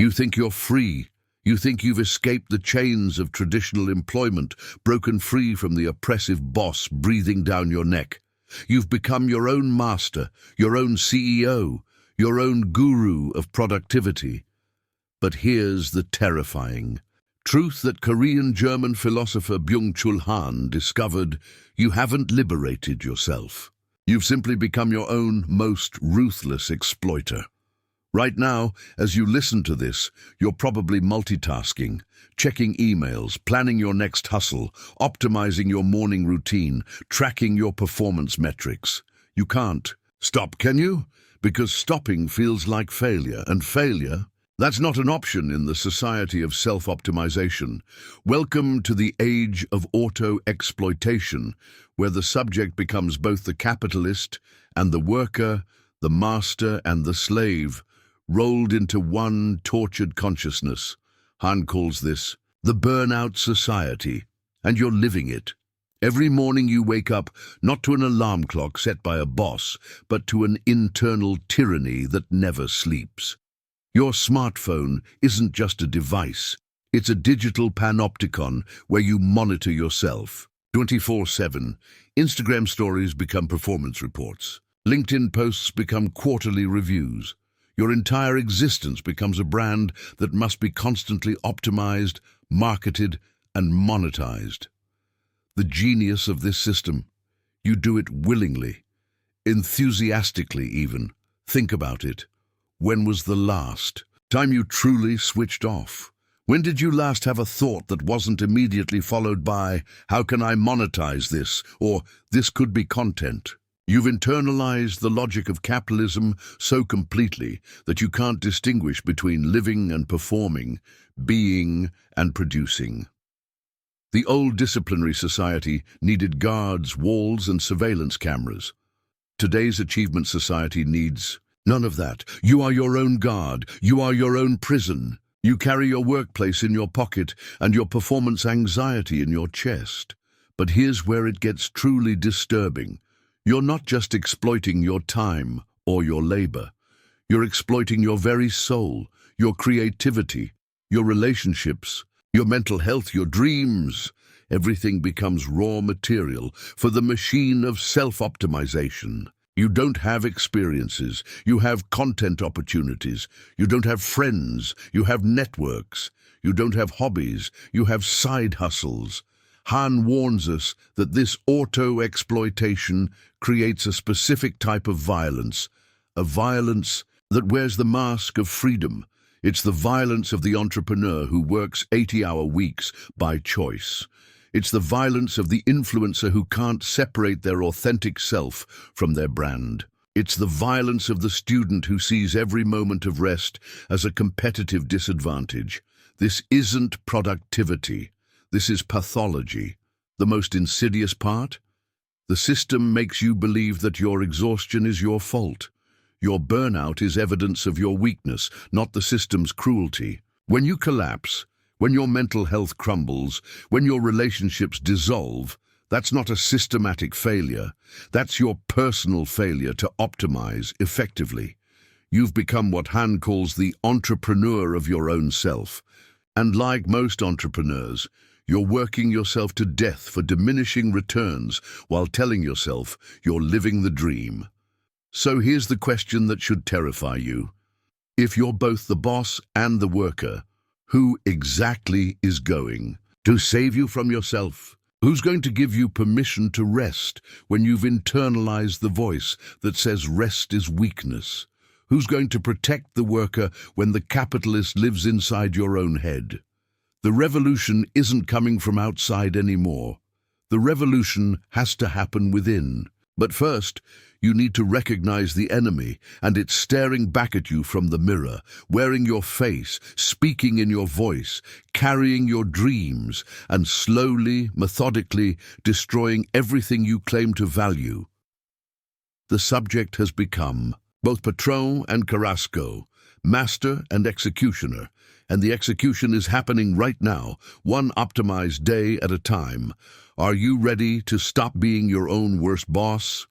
You think you're free. You think you've escaped the chains of traditional employment, broken free from the oppressive boss breathing down your neck. You've become your own master, your own CEO, your own guru of productivity. But here's the terrifying truth that Korean-German philosopher Byung-Chul Han discovered: you haven't liberated yourself. You've simply become your own most ruthless exploiter. Right now, as you listen to this, you're probably multitasking, checking emails, planning your next hustle, optimizing your morning routine, tracking your performance metrics. You can't stop, can you? Because stopping feels like failure, and failure, that's not an option in the society of self-optimization. Welcome to the age of auto-exploitation, where the subject becomes both the capitalist and the worker, the master and the slave, rolled into one tortured consciousness. Han calls this the burnout society, and you're living it. Every morning you wake up not to an alarm clock set by a boss, but to an internal tyranny that never sleeps. Your smartphone isn't just a device, it's a digital panopticon where you monitor yourself 24/7. Instagram stories become performance reports. LinkedIn posts become quarterly reviews. Your entire existence becomes a brand that must be constantly optimized, marketed, and monetized. The genius of this system: you do it willingly, enthusiastically even. Think about it. When was the last time you truly switched off? When did you last have a thought that wasn't immediately followed by, how can I monetize this? Or, this could be content. You've internalized the logic of capitalism so completely that you can't distinguish between living and performing, being and producing. The old disciplinary society needed guards, walls, and surveillance cameras. Today's achievement society needs none of that. You are your own guard. You are your own prison. You carry your workplace in your pocket and your performance anxiety in your chest. But here's where it gets truly disturbing. You're not just exploiting your time or your labor. You're exploiting your very soul, your creativity, your relationships, your mental health, your dreams. Everything becomes raw material for the machine of self-optimization. You don't have experiences. You have content opportunities. You don't have friends. You have networks. You don't have hobbies. You have side hustles. Han warns us that this auto-exploitation creates a specific type of violence, a violence that wears the mask of freedom. It's the violence of the entrepreneur who works 80-hour weeks by choice. It's the violence of the influencer who can't separate their authentic self from their brand. It's the violence of the student who sees every moment of rest as a competitive disadvantage. This isn't productivity. This is pathology. The most insidious part? The system makes you believe that your exhaustion is your fault. Your burnout is evidence of your weakness, not the system's cruelty. When you collapse, when your mental health crumbles, when your relationships dissolve, that's not a systematic failure. That's your personal failure to optimize effectively. You've become what Han calls the entrepreneur of your own self. And like most entrepreneurs, you're working yourself to death for diminishing returns while telling yourself you're living the dream. So here's the question that should terrify you. If you're both the boss and the worker, who exactly is going to save you from yourself? Who's going to give you permission to rest when you've internalized the voice that says rest is weakness? Who's going to protect the worker when the capitalist lives inside your own head? The revolution isn't coming from outside anymore. The revolution has to happen within. But first, you need to recognize the enemy, and it's staring back at you from the mirror, wearing your face, speaking in your voice, carrying your dreams, and slowly, methodically destroying everything you claim to value. The subject has become both patron and Carrasco, master and executioner, and the execution is happening right now, one optimized day at a time. Are you ready to stop being your own worst boss?